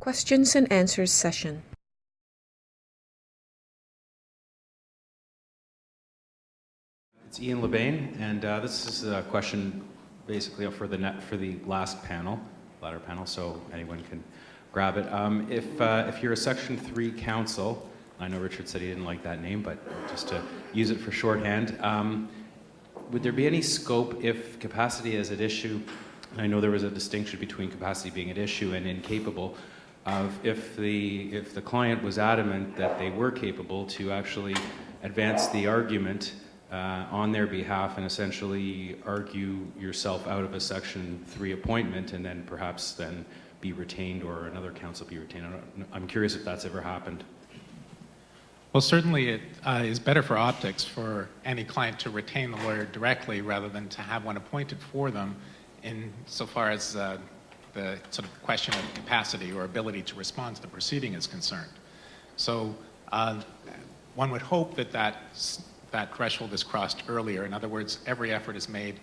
Questions and answers session. It's Ian Lebain, and this is a question basically for the last panel, ladder panel, so anyone can grab it. If you're a Section 3 counsel, I know Richard said he didn't like that name, but just to use it for shorthand, would there be any scope if capacity is at issue? I know there was a distinction between capacity being at issue and incapable. If the client was adamant that they were capable to actually advance the argument on their behalf and essentially argue yourself out of a Section 3 appointment and then perhaps then be retained or another counsel be retained. I'm curious if that's ever happened. Well, certainly it is better for optics for any client to retain the lawyer directly rather than to have one appointed for them insofar as the sort of question of capacity or ability to respond to the proceeding is concerned. So one would hope that threshold is crossed earlier. In other words, every effort is made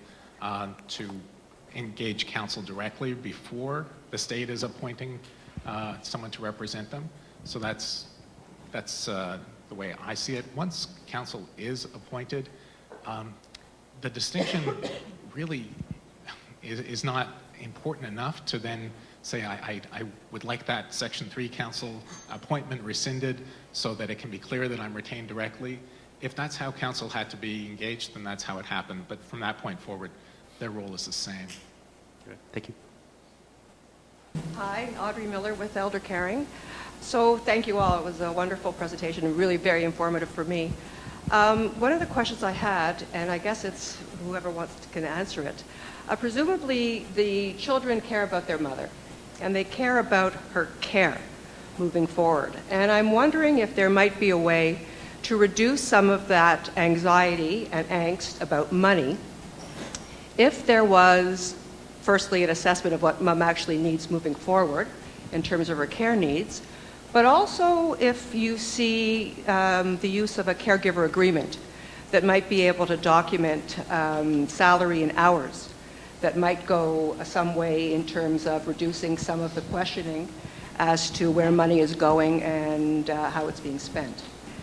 to engage counsel directly before the state is appointing someone to represent them. So that's the way I see it. Once counsel is appointed, the distinction really is not important enough to then say I would like that Section 3 counsel appointment rescinded so that it can be clear that I'm retained directly. If that's how counsel had to be engaged, then that's how it happened. But from that point forward, their role is the same. Good. Thank you. Hi, Audrey Miller with Elder Caring. So thank you all. It was a wonderful presentation and really very informative for me. One of the questions I had, and I guess it's whoever wants can answer it, presumably the children care about their mother and they care about her care moving forward. And I'm wondering if there might be a way to reduce some of that anxiety and angst about money if there was, firstly, an assessment of what mom actually needs moving forward in terms of her care needs, but also if you see the use of a caregiver agreement that might be able to document salary and hours that might go some way in terms of reducing some of the questioning as to where money is going and how it's being spent.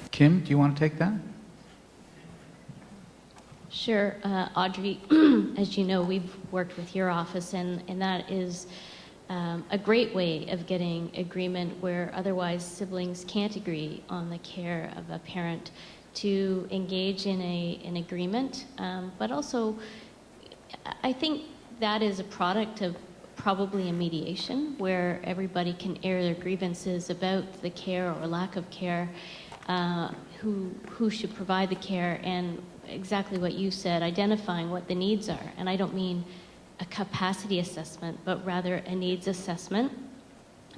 Kim, do you want to take that? Sure, Audrey, as you know, we've worked with your office, and that is a great way of getting agreement where otherwise siblings can't agree on the care of a parent to engage in an agreement. But also, I think that is a product of probably a mediation where everybody can air their grievances about the care or lack of care, who should provide the care, and exactly what you said, identifying what the needs are. And I don't mean a capacity assessment, but rather a needs assessment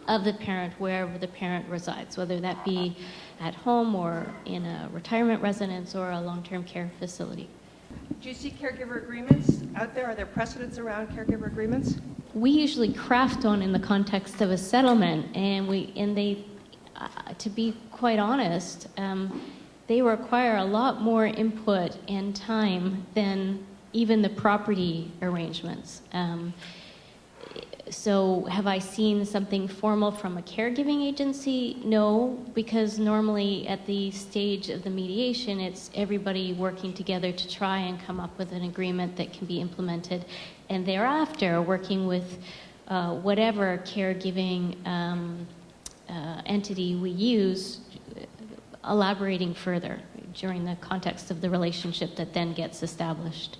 of the parent wherever the parent resides, whether that be at home or in a retirement residence or a long-term care facility. Do you see caregiver agreements out there? Are there precedents around caregiver agreements? We usually craft one in the context of a settlement, and they, to be quite honest, they require a lot more input and time than even the property arrangements. So have I seen something formal from a caregiving agency? No, because normally at the stage of the mediation, it's everybody working together to try and come up with an agreement that can be implemented, and thereafter working with whatever caregiving entity we use, elaborating further during the context of the relationship that then gets established.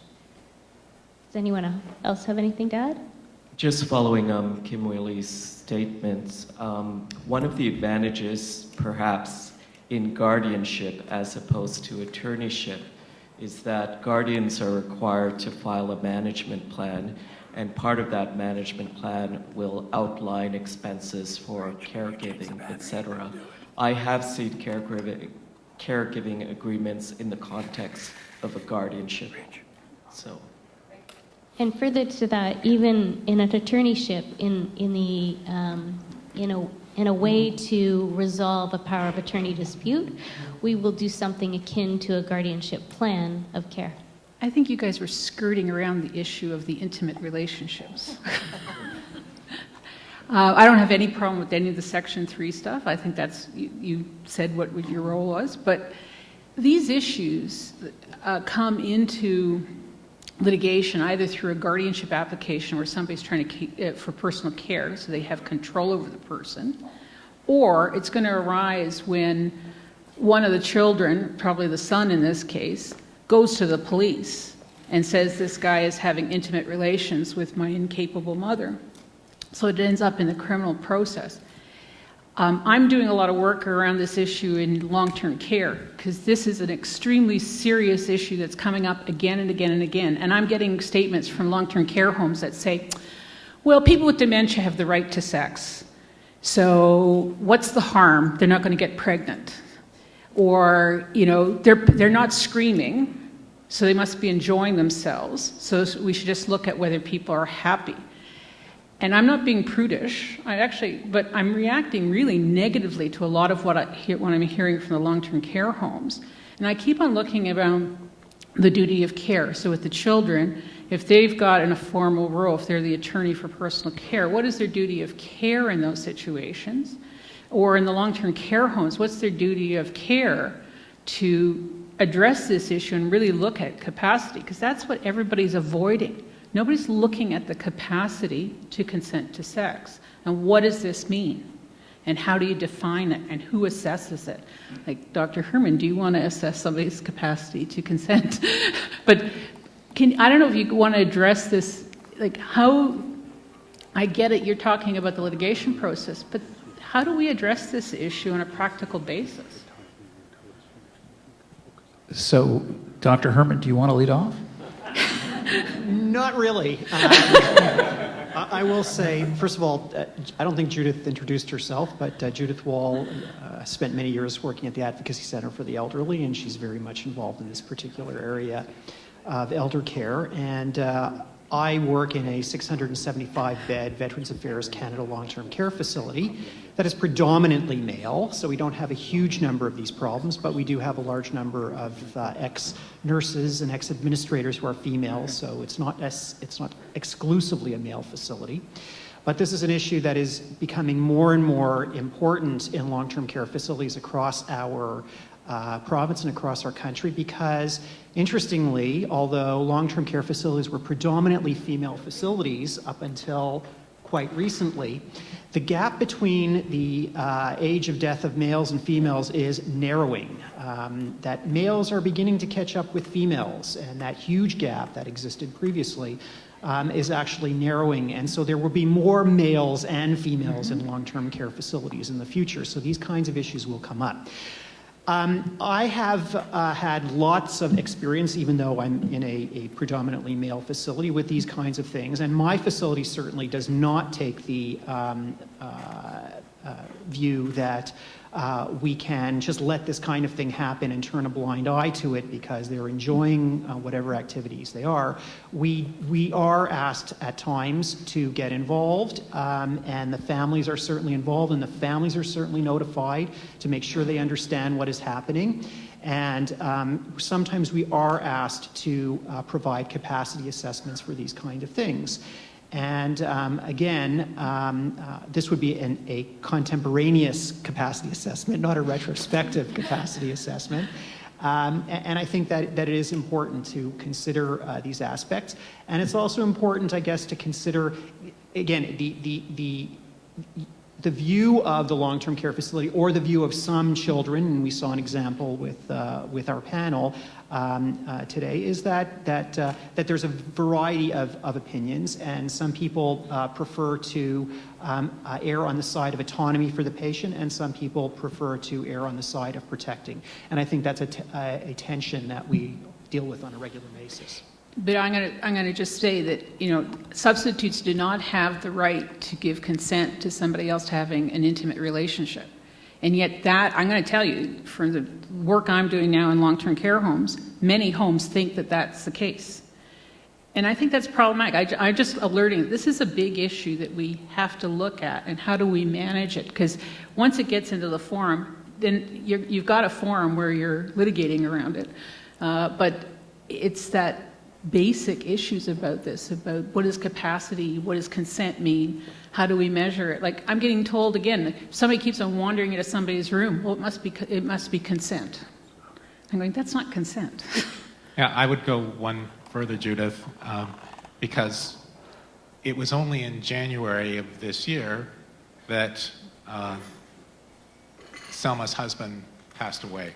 Does anyone else have anything to add? Just following Kim Whaley's statements, one of the advantages perhaps in guardianship as opposed to attorneyship is that guardians are required to file a management plan, and part of that management plan will outline expenses for caregiving, etc. I have seen caregiving agreements in the context of a guardianship. So. And further to that, even in an attorneyship, in a way to resolve a power of attorney dispute, we will do something akin to a guardianship plan of care. I think you guys were skirting around the issue of the intimate relationships. I don't have any problem with any of the Section 3 stuff. I think that's, you said what your role was. But these issues come into litigation either through a guardianship application where somebody's trying to for personal care, so they have control over the person, or it's going to arise when one of the children, probably the son in this case, goes to the police and says this guy is having intimate relations with my incapable mother. So it ends up in the criminal process. I'm doing a lot of work around this issue in long-term care because this is an extremely serious issue that's coming up again and again and again. And I'm getting statements from long-term care homes that say, well, people with dementia have the right to sex. So what's the harm? They're not going to get pregnant. Or, you know, they're not screaming, so they must be enjoying themselves. So we should just look at whether people are happy. And I'm not being prudish, but I'm reacting really negatively to a lot of what I'm hearing from the long-term care homes. And I keep on looking around the duty of care. So with the children, if they've got in a formal role, if they're the attorney for personal care, what is their duty of care in those situations? Or in the long-term care homes, what's their duty of care to address this issue and really look at capacity? Because that's what everybody's avoiding. Nobody's looking at the capacity to consent to sex. And what does this mean? And how do you define it? And who assesses it? Like, Dr. Herman, do you want to assess somebody's capacity to consent? But I don't know if you want to address this, like how, I get it, you're talking about the litigation process, but how do we address this issue on a practical basis? So, Dr. Herman, do you want to lead off? Not really. I will say, first of all, I don't think Judith introduced herself, but Judith Wall spent many years working at the Advocacy Center for the Elderly, and she's very much involved in this particular area of elder care. And I work in a 675-bed Veterans Affairs Canada long-term care facility that is predominantly male, so we don't have a huge number of these problems, but we do have a large number of ex-nurses and ex-administrators who are female, so it's not exclusively a male facility. But this is an issue that is becoming more and more important in long-term care facilities across our province and across our country because, interestingly, although long-term care facilities were predominantly female facilities up until quite recently, the gap between the age of death of males and females is narrowing. That males are beginning to catch up with females, and that huge gap that existed previously is actually narrowing. And so there will be more males and females in long-term care facilities in the future. So these kinds of issues will come up. I have had lots of experience, even though I'm in a predominantly male facility, with these kinds of things. And my facility certainly does not take the view that we can just let this kind of thing happen and turn a blind eye to it because they're enjoying whatever activities they are. We are asked at times to get involved, and the families are certainly involved, and the families are certainly notified to make sure they understand what is happening. And sometimes we are asked to provide capacity assessments for these kind of things. And again, this would be a contemporaneous capacity assessment, not a retrospective capacity assessment. And I think that it is important to consider these aspects. And it's also important, I guess, to consider, again, the view of the long-term care facility or the view of some children, and we saw an example with our panel today, is that there's a variety of opinions, and some people prefer to err on the side of autonomy for the patient, and some people prefer to err on the side of protecting. And I think that's a tension that we deal with on a regular basis. But I'm going to just say that, you know, substitutes do not have the right to give consent to somebody else having an intimate relationship. And yet that, I'm going to tell you, from the work I'm doing now in long-term care homes, many homes think that that's the case. And I think that's problematic. I'm just alerting, this is a big issue that we have to look at, and how do we manage it? Because once it gets into the forum, then you've got a forum where you're litigating around it. But it's that basic issues about this, about what is capacity, what does consent mean, how do we measure it? Like, I'm getting told again, if somebody keeps on wandering into somebody's room, well, it must be consent. I'm going, that's not consent. Yeah, I would go one further, Judith, because it was only in January of this year that Selma's husband passed away.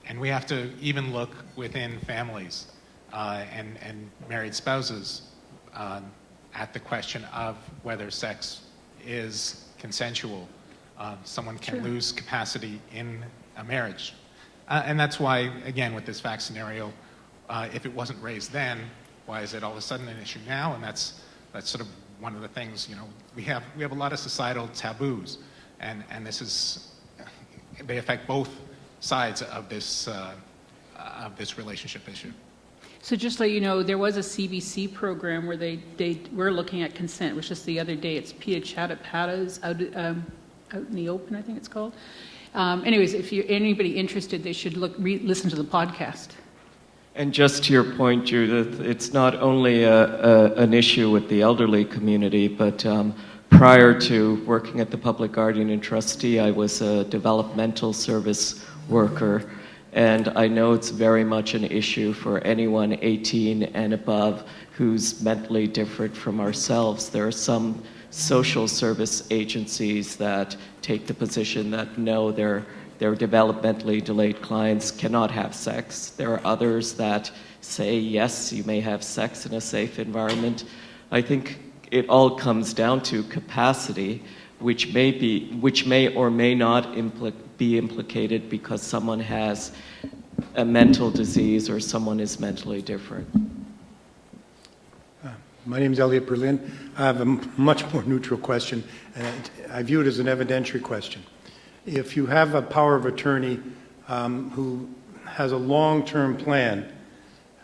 And we have to even look within families and married spouses at the question of whether sex is consensual. Someone can lose capacity in a marriage. And that's why, again, with this fact scenario, if it wasn't raised then, why is it all of a sudden an issue now? And that's sort of one of the things, we have a lot of societal taboos, and they affect both sides of this relationship issue. So just so you know, there was a CBC program where they were looking at consent, which is the other day. It's Pia Chatapata's out in the open, I think it's called. Anyways, if you're anybody interested, they should listen to the podcast. And just to your point, Judith, it's not only an issue with the elderly community, but prior to working at the Public Guardian and Trustee, I was a developmental service worker, and I know it's very much an issue for anyone 18 and above who's mentally different from ourselves. There are some social service agencies that take the position that no, their developmentally delayed clients cannot have sex. There are others that say, yes, you may have sex in a safe environment. I think it all comes down to capacity, which may or may not be implicated because someone has a mental disease or someone is mentally different. My name is Elliot Berlin. I have a much more neutral question, and I view it as an evidentiary question. If you have a power of attorney who has a long-term plan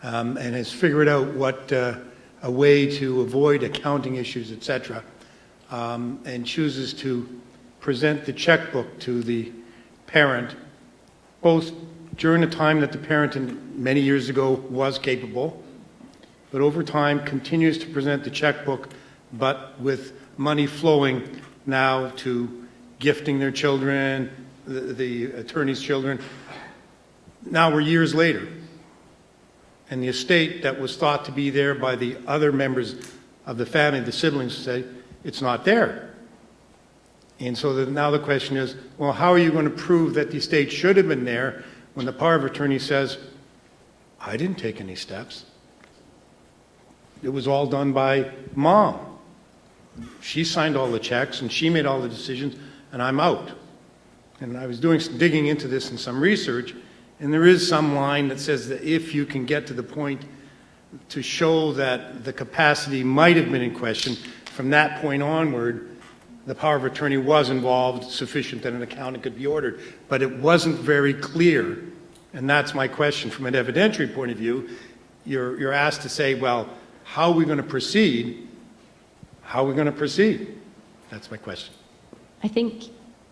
and has figured out what a way to avoid accounting issues, etc., and chooses to present the checkbook to the parent, both during the time that the parent many years ago was capable, but over time continues to present the checkbook, but with money flowing now to gifting their children, the attorney's children. Now we're years later, and the estate that was thought to be there by the other members of the family, the siblings, say it's not there. And so now the question is, well, how are you going to prove that the estate should have been there when the power of attorney says, I didn't take any steps. It was all done by mom. She signed all the checks and she made all the decisions, and I'm out. And I was doing some digging into this and some research, and there is some line that says that if you can get to the point to show that the capacity might have been in question, from that point onward, the power of attorney was involved sufficient that an accounting could be ordered. But it wasn't very clear, and that's my question from an evidentiary point of view. You're asked to say, well, how are we going to proceed? How are we going to proceed? That's my question. I think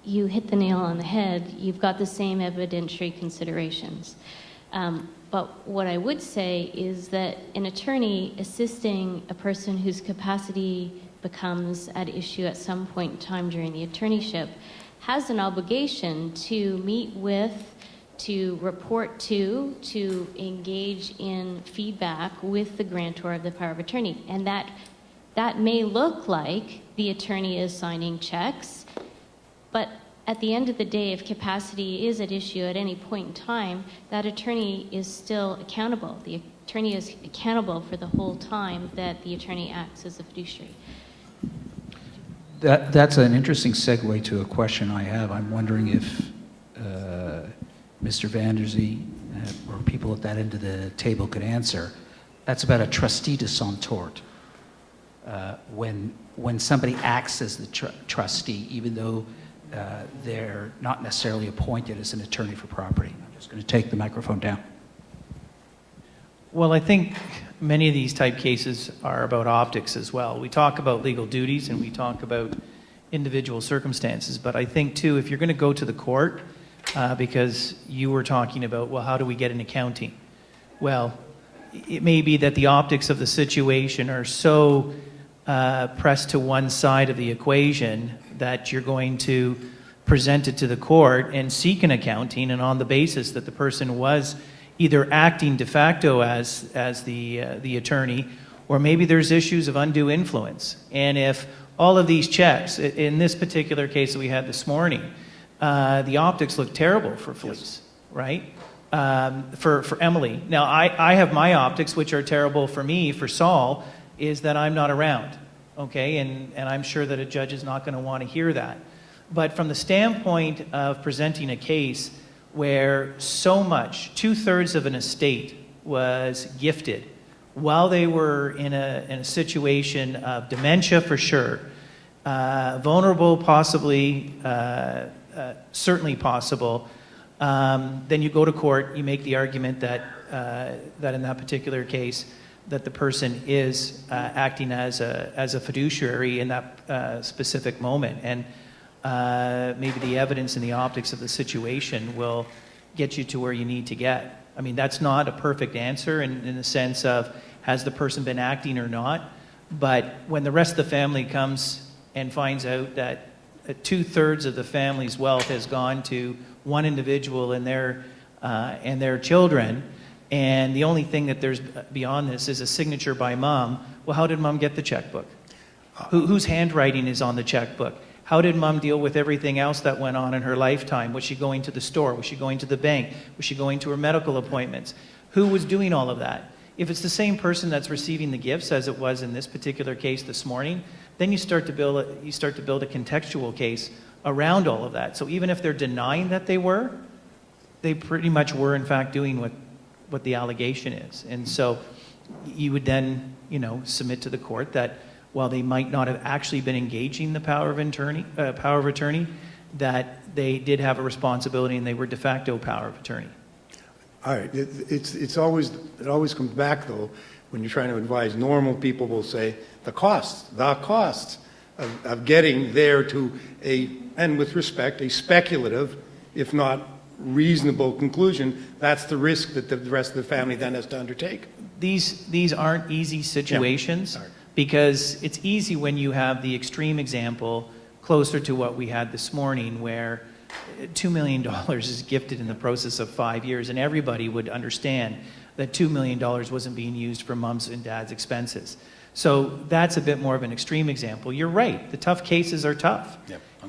you hit the nail on the head. You've got the same evidentiary considerations. But what I would say is that an attorney assisting a person whose capacity becomes at issue at some point in time during the attorneyship has an obligation to meet with, to report to engage in feedback with the grantor of the power of attorney. And that may look like the attorney is signing checks, but at the end of the day, if capacity is at issue at any point in time, that attorney is still accountable. The attorney is accountable for the whole time that the attorney acts as a fiduciary. That's an interesting segue to a question I have. I'm wondering if Mr. Vanderzee or people at that end of the table could answer. That's about a trustee de son tort. When somebody acts as the trustee, even though they're not necessarily appointed as an attorney for property. I'm just going to take the microphone down. Well, I think many of these type cases are about optics as well. We talk about legal duties and we talk about individual circumstances, but I think too, if you're going to go to the court, because you were talking about, well, how do we get an accounting? Well, it may be that the optics of the situation are so pressed to one side of the equation that you're going to present it to the court and seek an accounting, and on the basis that the person was either acting de facto as the attorney, or maybe there's issues of undue influence. And if all of these checks, in this particular case that we had this morning, the optics look terrible for Felice, right? For Emily. Now, I have my optics, which are terrible for me, for Saul, is that I'm not around, okay? And I'm sure that a judge is not going to want to hear that. But from the standpoint of presenting a case where so much, 2/3 of an estate was gifted while they were in a situation of dementia for sure, vulnerable possibly, certainly possible, then you go to court, you make the argument that in that particular case, that the person is acting as a fiduciary in that specific moment. And maybe the evidence and the optics of the situation will get you to where you need to get. I mean, that's not a perfect answer in the sense of has the person been acting or not, but when the rest of the family comes and finds out that 2/3 of the family's wealth has gone to one individual and their children, and the only thing that there's beyond this is a signature by mom, well, how did mom get the checkbook? Whose handwriting is on the checkbook? How did mom deal with everything else that went on in her lifetime? Was she going to the store? Was she going to the bank? Was she going to her medical appointments? Who was doing all of that? If it's the same person that's receiving the gifts as it was in this particular case this morning, then you start to build a contextual case around all of that. So even if they're denying that they pretty much were in fact doing what the allegation is. And so you would then, submit to the court that while they might not have actually been engaging the power of attorney, that they did have a responsibility and they were de facto power of attorney. All right. It always comes back, though, when you're trying to advise. Normal people will say the costs of getting there to and with respect, a speculative, if not reasonable conclusion. That's the risk that the rest of the family then has to undertake. These aren't easy situations, because it's easy when you have the extreme example closer to what we had this morning, where $2 million is gifted in the process of 5 years, and everybody would understand that $2 million wasn't being used for mom's and dad's expenses. So that's a bit more of an extreme example. You're right. The tough cases are tough,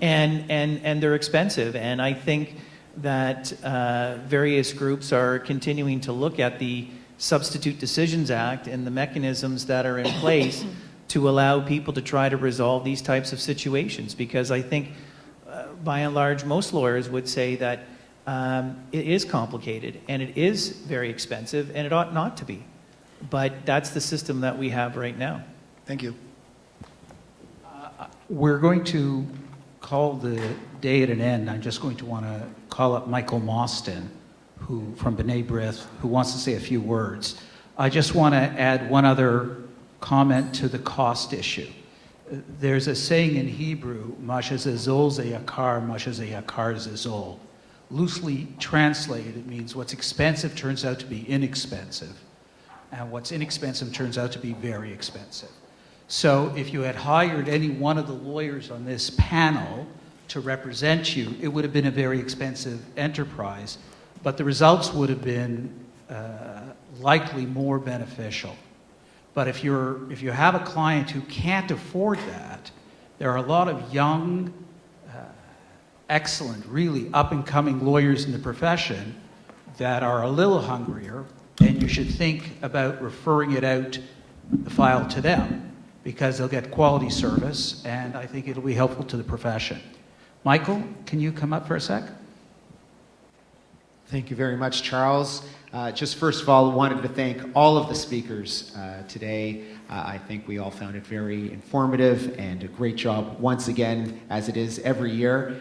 and they're expensive. And I think that various groups are continuing to look at the Substitute Decisions Act and the mechanisms that are in place to allow people to try to resolve these types of situations. Because I think, by and large, most lawyers would say that it is complicated and it is very expensive and it ought not to be. But that's the system that we have right now. Thank you. We're going to call the day at an end. I'm just going to want to call up Michael Mostyn, from Bnai Brith, who wants to say a few words. I just want to add one other comment to the cost issue. There's a saying in Hebrew, "Masha zezol ze yakar, masha ze yakar zezol." Loosely translated, it means what's expensive turns out to be inexpensive, and what's inexpensive turns out to be very expensive. So if you had hired any one of the lawyers on this panel to represent you, it would have been a very expensive enterprise, but the results would have been likely more beneficial. But if you have a client who can't afford that, there are a lot of young, excellent, really up-and-coming lawyers in the profession that are a little hungrier, and you should think about referring the file to them, because they'll get quality service, and I think it'll be helpful to the profession. Michael, can you come up for a sec? Thank you very much, Charles. Just first of all, wanted to thank all of the speakers today. I think we all found it very informative and a great job once again, as it is every year.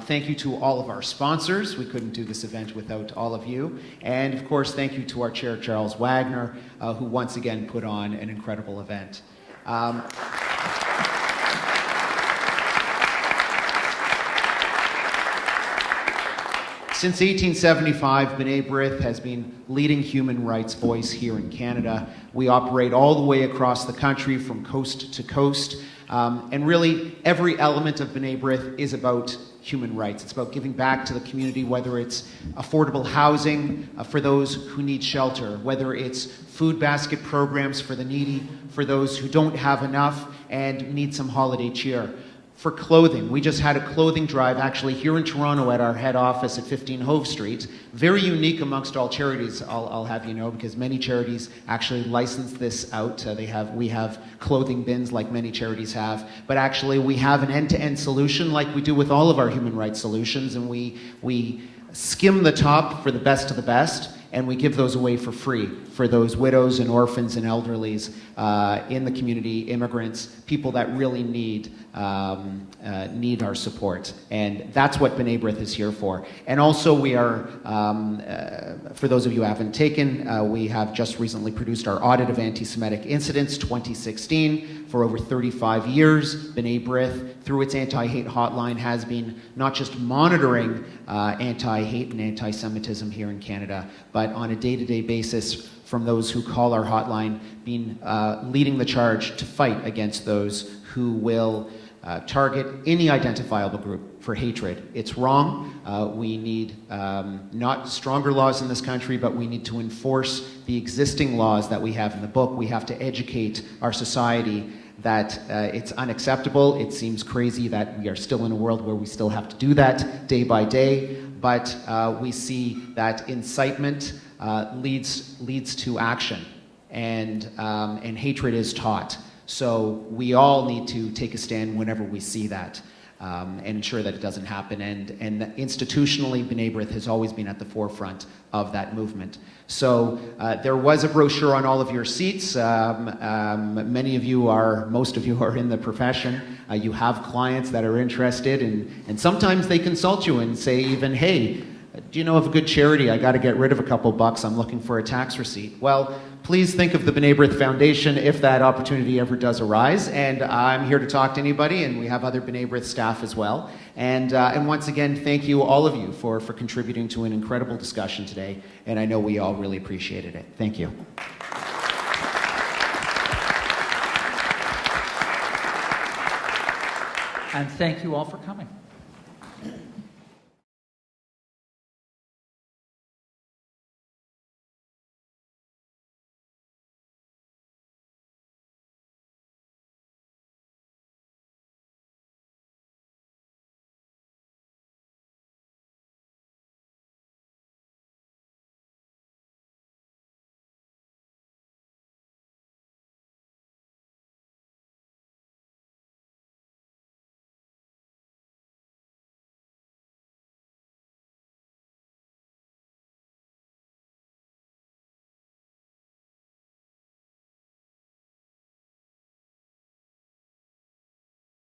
Thank you to all of our sponsors. We couldn't do this event without all of you. And of course, thank you to our chair, Charles Wagner, who once again put on an incredible event. Since 1875, Bnai Brith has been leading human rights voice here in Canada. We operate all the way across the country from coast to coast. And really, every element of Bnai Brith is about human rights. It's about giving back to the community, whether it's affordable housing for those who need shelter, whether it's food basket programs for the needy, for those who don't have enough and need some holiday cheer. For clothing, we just had a clothing drive actually here in Toronto at our head office at 15 Hove Street. Very unique amongst all charities, I'll have you know, because many charities actually license this out. We have clothing bins like many charities have, but actually we have an end-to-end solution like we do with all of our human rights solutions, and we skim the top for the best of the best, and we give those away for free for those widows and orphans and elderlies in the community, immigrants, people that really need our support. And that's what Bnai Brith is here for. And also we are, for those of you who haven't taken, we have just recently produced our Audit of Anti-Semitic Incidents 2016. For over 35 years, Bnai Brith, through its anti-hate hotline, has been not just monitoring anti-hate and anti-Semitism here in Canada, but on a day-to-day basis from those who call our hotline, been leading the charge to fight against those who will target any identifiable group for hatred. It's wrong. We need not stronger laws in this country, but we need to enforce the existing laws that we have in the book. We have to educate our society that it's unacceptable. It seems crazy that we are still in a world where we still have to do that day by day, but we see that incitement leads to action, and hatred is taught. So we all need to take a stand whenever we see that, and ensure that it doesn't happen. And institutionally, Bnai Brith has always been at the forefront of that movement. So there was a brochure on all of your seats. Many of you are, most of you are in the profession. You have clients that are interested, and sometimes they consult you and say even, hey, do you know of a good charity? I got to get rid of a couple bucks. I'm looking for a tax receipt. Well, please think of the Bnai Brith Foundation if that opportunity ever does arise. And I'm here to talk to anybody, and we have other Bnai Brith staff as well. And once again, thank you, all of you, for contributing to an incredible discussion today. And I know we all really appreciated it. Thank you. And thank you all for coming.